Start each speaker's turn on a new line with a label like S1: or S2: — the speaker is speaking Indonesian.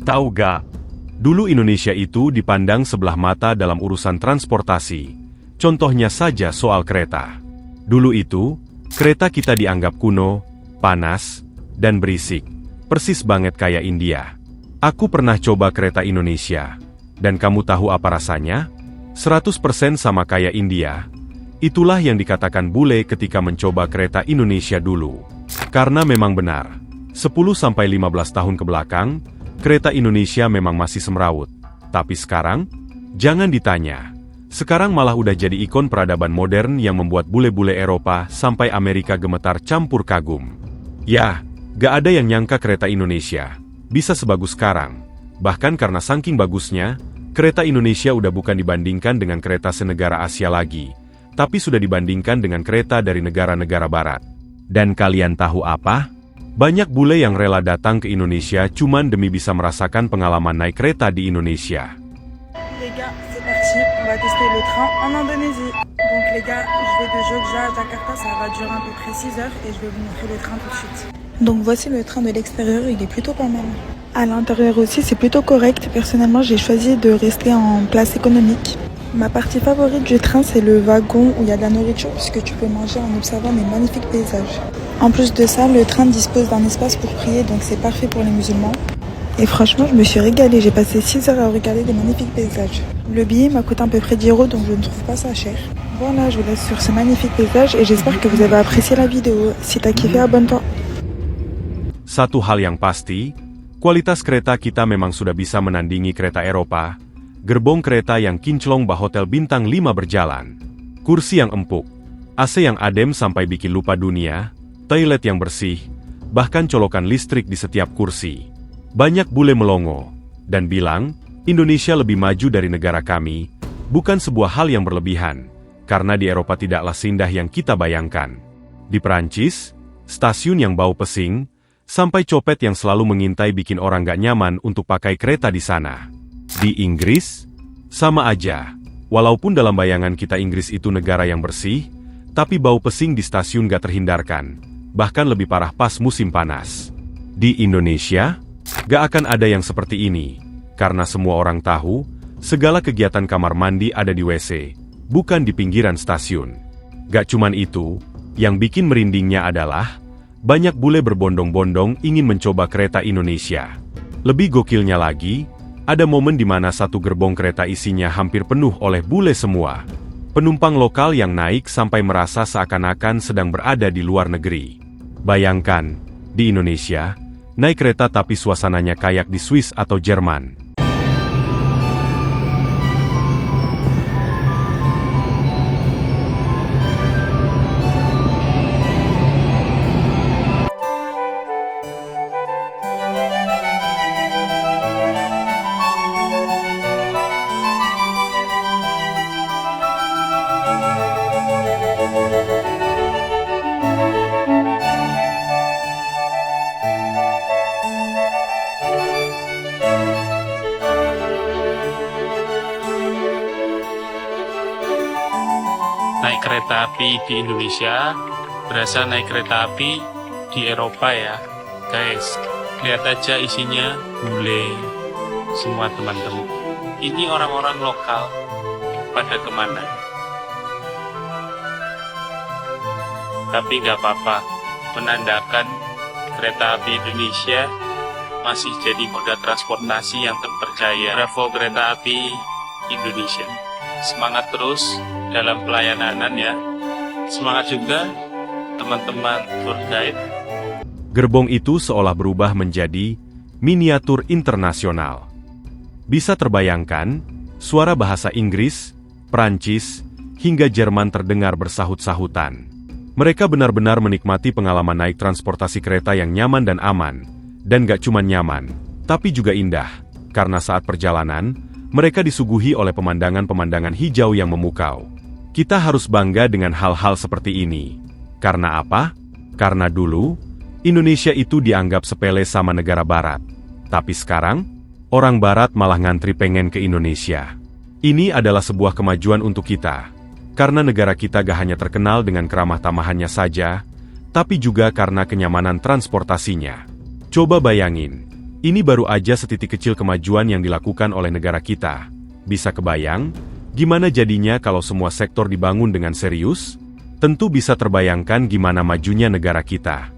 S1: Tahu gak? Dulu Indonesia itu dipandang sebelah mata dalam urusan transportasi. Contohnya saja soal kereta. Dulu itu, kereta kita dianggap kuno, panas, dan berisik. Persis banget kayak India. Aku pernah coba kereta Indonesia. Dan kamu tahu apa rasanya? 100% sama kayak India. Itulah yang dikatakan bule ketika mencoba kereta Indonesia dulu. Karena memang benar, 10-15 tahun ke belakang, kereta Indonesia memang masih semrawut. Tapi sekarang, jangan ditanya. Sekarang malah udah jadi ikon peradaban modern yang membuat bule-bule Eropa sampai Amerika gemetar campur kagum. Ya, gak ada yang nyangka kereta Indonesia bisa sebagus sekarang. Bahkan karena saking bagusnya, kereta Indonesia udah bukan dibandingkan dengan kereta senegara Asia lagi, tapi sudah dibandingkan dengan kereta dari negara-negara barat. Dan kalian tahu apa? Banyak bule yang rela datang ke Indonesia cuman demi bisa merasakan pengalaman naik kereta di Indonesia.
S2: Les gars, c'est parti, on va tester le train en Indonésie. Donc les gars, je vais de Jogja à Jakarta, ça va durer à peu près 6 heures et je vais vous montrer le train tout de suite. Donc voici le train de l'extérieur, il est plutôt pas mal. À l'intérieur aussi, c'est plutôt correct. Personnellement, j'ai choisi de rester en place économique. Ma partie favorite du train, c'est le wagon où il y a de la nourriture puisque tu peux manger en observant les magnifiques paysages. En plus de ça, le train dispose d'un espace pour prier, donc c'est parfait pour les musulmans. Et franchement, je me suis régalée. J'ai passé 6 heures à regarder des magnifiques paysages. Le billet m'a coûté à peu près 10 €, donc je ne trouve pas ça cher. Voilà, je vous laisse sur ce magnifique paysage et j'espère que vous avez apprécié la vidéo. Si t'as kiffé, abonne-toi.
S1: Satu hal yang pasti, kualitas kereta kita memang sudah bisa menandingi kereta Eropa. Gerbong kereta yang kinclong bah hotel bintang 5 berjalan. Kursi yang empuk, AC yang adem sampai bikin lupa dunia, toilet yang bersih, bahkan colokan listrik di setiap kursi. Banyak bule melongo, dan bilang, Indonesia lebih maju dari negara kami, bukan sebuah hal yang berlebihan, karena di Eropa tidaklah seindah yang kita bayangkan. Di Perancis, stasiun yang bau pesing, sampai copet yang selalu mengintai bikin orang gak nyaman untuk pakai kereta di sana. Di Inggris, sama aja. Walaupun dalam bayangan kita Inggris itu negara yang bersih, tapi bau pesing di stasiun gak terhindarkan, bahkan lebih parah pas musim panas. Di Indonesia, gak akan ada yang seperti ini, karena semua orang tahu, segala kegiatan kamar mandi ada di WC, bukan di pinggiran stasiun. Gak cuman itu, yang bikin merindingnya adalah, banyak bule berbondong-bondong ingin mencoba kereta Indonesia. Lebih gokilnya lagi, ada momen di mana satu gerbong kereta isinya hampir penuh oleh bule semua. Penumpang lokal yang naik sampai merasa seakan-akan sedang berada di luar negeri. Bayangkan, di Indonesia, naik kereta tapi suasananya kayak di Swiss atau Jerman.
S3: Naik kereta api di Indonesia berasa naik kereta api di Eropa ya guys. Lihat aja isinya bule semua teman-teman. Ini orang-orang lokal pada kemana? Tapi gak apa-apa, menandakan kereta api Indonesia masih jadi moda transportasi yang terpercaya. Bravo kereta api Indonesia. Semangat terus dalam pelayanan ya. Semangat juga teman-teman tour guide.
S1: Gerbong itu seolah berubah menjadi miniatur internasional. Bisa terbayangkan, suara bahasa Inggris, Prancis, hingga Jerman terdengar bersahut-sahutan. Mereka benar-benar menikmati pengalaman naik transportasi kereta yang nyaman dan aman. Dan gak cuma nyaman, tapi juga indah. Karena saat perjalanan, mereka disuguhi oleh pemandangan-pemandangan hijau yang memukau. Kita harus bangga dengan hal-hal seperti ini. Karena apa? Karena dulu, Indonesia itu dianggap sepele sama negara barat. Tapi sekarang, orang barat malah ngantri pengen ke Indonesia. Ini adalah sebuah kemajuan untuk kita. Karena negara kita gak hanya terkenal dengan keramah tamahannya saja, tapi juga karena kenyamanan transportasinya. Coba bayangin, Ini baru aja setitik kecil kemajuan yang dilakukan oleh negara kita. Bisa kebayang, gimana jadinya kalau semua sektor dibangun dengan serius? Tentu bisa terbayangkan gimana majunya negara kita.